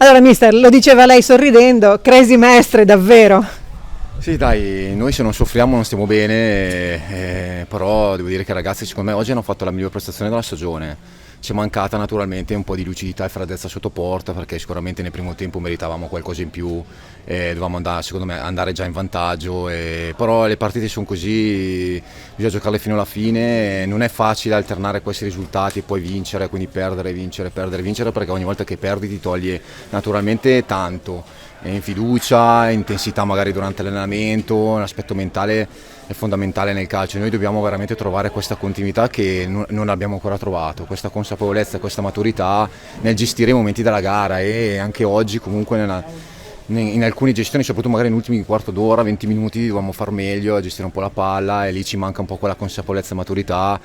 Allora mister, lo diceva lei sorridendo, crazy maestre davvero. Sì dai, noi se non soffriamo non stiamo bene, però devo dire che i ragazzi secondo me oggi hanno fatto la migliore prestazione della stagione. Ci è mancata naturalmente un po' di lucidità e freddezza sotto porta, perché sicuramente nel primo tempo meritavamo qualcosa in più, dovevamo andare, secondo me, andare già in vantaggio, però le partite sono così, bisogna giocarle fino alla fine, non è facile alternare questi risultati e poi vincere, quindi perdere, vincere, perché ogni volta che perdi ti toglie naturalmente tanto. In fiducia, intensità magari durante l'allenamento, l'aspetto mentale è fondamentale nel calcio. Noi dobbiamo veramente trovare questa continuità che non abbiamo ancora trovato, questa consapevolezza, questa maturità nel gestire i momenti della gara, e anche oggi comunque in alcune gestioni, soprattutto magari negli ultimi quarto d'ora, 20 minuti, dovevamo far meglio a gestire un po' la palla, e lì ci manca un po' quella consapevolezza e maturità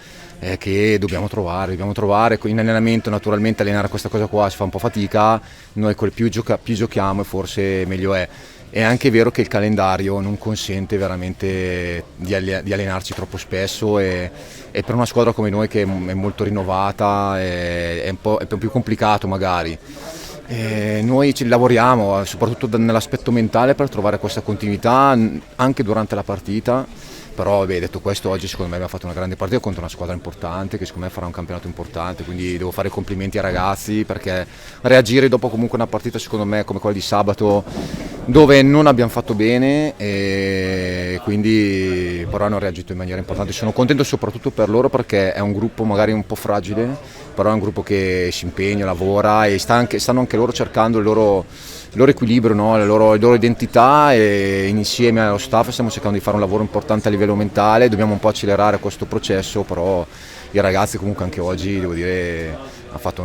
che dobbiamo trovare. In allenamento naturalmente allenare questa cosa qua si fa un po' fatica, noi più giochiamo e forse meglio è. È anche vero che il calendario non consente veramente di allenarci troppo spesso, e per una squadra come noi che è molto rinnovata è un po' più complicato magari. Noi ci lavoriamo soprattutto nell'aspetto mentale per trovare questa continuità anche durante la partita, però detto questo, oggi secondo me abbiamo fatto una grande partita contro una squadra importante che secondo me farà un campionato importante, quindi devo fare complimenti ai ragazzi, perché reagire dopo comunque una partita secondo me come quella di sabato dove non abbiamo fatto bene, e quindi però hanno reagito in maniera importante. Sono contento soprattutto per loro, perché è un gruppo magari un po' fragile, però è un gruppo che si impegna, lavora, e stanno anche loro cercando il loro equilibrio, no? la loro identità, e insieme allo staff stiamo cercando di fare un lavoro importante a livello mentale. Dobbiamo un po' accelerare questo processo, però i ragazzi comunque anche oggi, devo dire, hanno fatto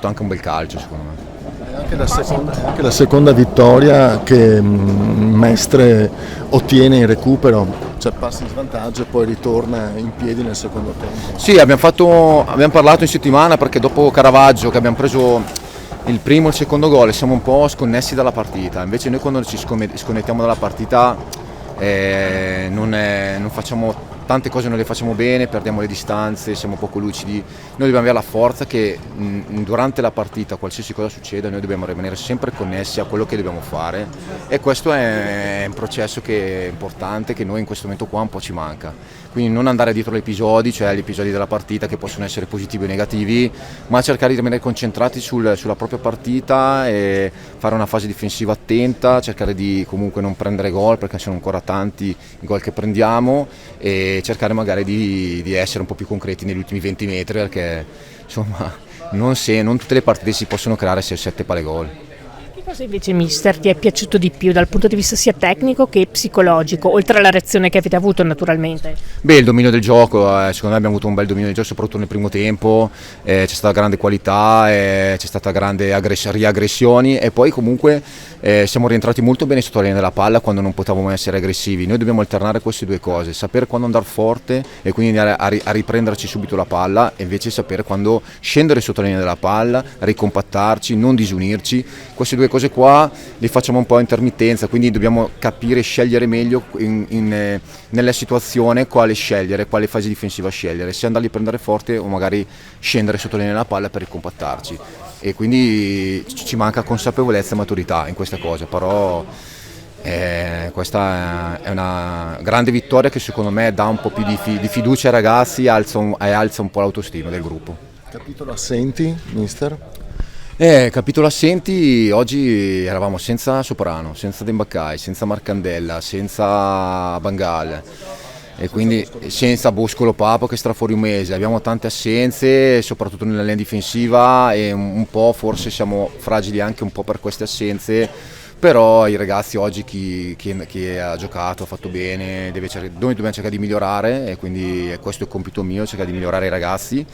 anche un bel calcio secondo me. Anche la seconda vittoria che Mestre ottiene in recupero, cioè passa in svantaggio e poi ritorna in piedi nel secondo tempo. Sì, abbiamo parlato in settimana, perché dopo Caravaggio che abbiamo preso il primo e il secondo gol siamo un po' sconnessi dalla partita. Invece noi quando ci sconnettiamo dalla partita non facciamo tante cose, non le facciamo bene, perdiamo le distanze, siamo poco lucidi. Noi dobbiamo avere la forza che durante la partita, qualsiasi cosa succeda, noi dobbiamo rimanere sempre connessi a quello che dobbiamo fare, e questo è un processo che è importante, che noi in questo momento qua un po' ci manca. Quindi non andare dietro gli episodi, cioè gli episodi della partita che possono essere positivi o negativi, ma cercare di rimanere concentrati sulla propria partita e fare una fase difensiva attenta, cercare di comunque non prendere gol, perché sono ancora tanti i gol che prendiamo, e cercare magari di essere un po' più concreti negli ultimi 20 metri, perché insomma non tutte le partite si possono creare 6-7 pale gol. Cosa invece mister ti è piaciuto di più dal punto di vista sia tecnico che psicologico, oltre alla reazione che avete avuto naturalmente? Il dominio del gioco, secondo me abbiamo avuto un bel dominio del gioco, soprattutto nel primo tempo, c'è stata grande qualità, c'è stata grande riaggressioni, e poi comunque siamo rientrati molto bene sotto la linea della palla quando non potevamo essere aggressivi. Noi dobbiamo alternare queste due cose, sapere quando andare forte e quindi andare a riprenderci subito la palla, e invece sapere quando scendere sotto la linea della palla, ricompattarci, non disunirci. Queste due cose qua le facciamo un po' a intermittenza, quindi dobbiamo capire e scegliere meglio nella situazione quale fase difensiva scegliere, se andarli a prendere forte o magari scendere sotto la linea della palla per ricompattarci, e quindi ci manca consapevolezza e maturità in questa cosa, però questa è una grande vittoria che secondo me dà un po' più di fiducia ai ragazzi e alza un po' l'autostima del gruppo. Capitolo assenti, mister? Capitolo assenti, oggi eravamo senza Soprano, senza Dembacai, senza Marcandella, senza Bangal, e quindi senza Boscolo Papo che starà fuori un mese. Abbiamo tante assenze, soprattutto nella linea difensiva, e un po' forse siamo fragili anche un po' per queste assenze, però i ragazzi oggi chi ha giocato ha fatto bene, noi dobbiamo cercare di migliorare, e quindi questo è il compito mio, cercare di migliorare i ragazzi.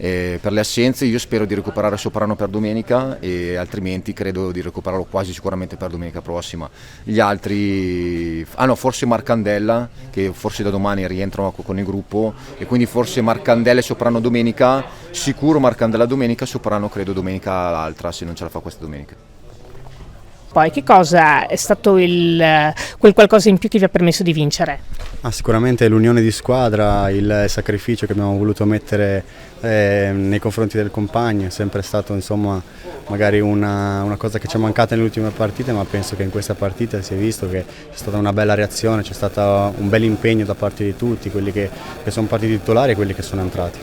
Per le assenze io spero di recuperare Soprano per domenica, e altrimenti credo di recuperarlo quasi sicuramente per domenica prossima. Gli altri, forse Marcandella, che forse da domani rientrano con il gruppo, e quindi forse Marcandella e Soprano domenica, sicuro Marcandella domenica, Soprano credo domenica l'altra, se non ce la fa questa domenica. Poi che cosa è stato quel qualcosa in più che vi ha permesso di vincere? Sicuramente l'unione di squadra, il sacrificio che abbiamo voluto mettere nei confronti del compagno, è sempre stato insomma magari una cosa che ci è mancata nelle ultime partite, ma penso che in questa partita si è visto che c'è stata una bella reazione, c'è stato un bel impegno da parte di tutti, quelli che sono partiti titolari e quelli che sono entrati.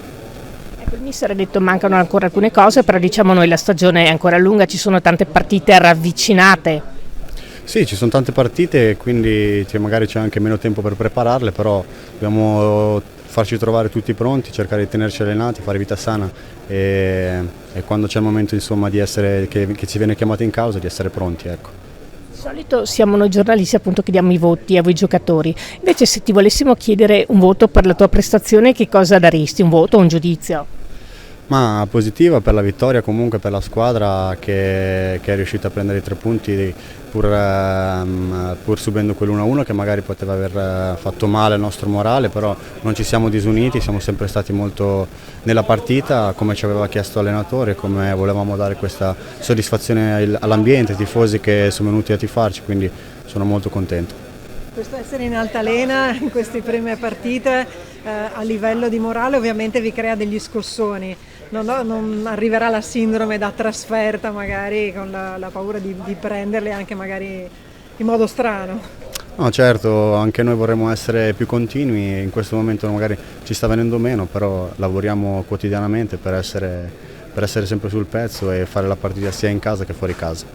Il mister ha detto mancano ancora alcune cose, però diciamo noi la stagione è ancora lunga, ci sono tante partite ravvicinate. Sì, ci sono tante partite, quindi magari c'è anche meno tempo per prepararle, però dobbiamo farci trovare tutti pronti, cercare di tenerci allenati, fare vita sana e quando c'è il momento insomma, di che ci viene chiamato in causa, di essere pronti. Ecco. Di solito siamo noi giornalisti appunto che diamo i voti a voi giocatori, invece se ti volessimo chiedere un voto per la tua prestazione che cosa daresti? Un voto o un giudizio? Ma positiva per la vittoria, comunque per la squadra che è riuscita a prendere i 3 punti pur subendo quell'1-1 che magari poteva aver fatto male al nostro morale, però non ci siamo disuniti, siamo sempre stati molto nella partita come ci aveva chiesto l'allenatore, come volevamo dare questa soddisfazione all'ambiente, ai tifosi che sono venuti a tifarci, quindi sono molto contento. Questo essere in altalena in queste prime partite a livello di morale ovviamente vi crea degli scossoni, non arriverà la sindrome da trasferta magari con la paura di prenderle anche magari in modo strano. No, certo, anche noi vorremmo essere più continui, in questo momento magari ci sta venendo meno, però lavoriamo quotidianamente per essere sempre sul pezzo e fare la partita sia in casa che fuori casa.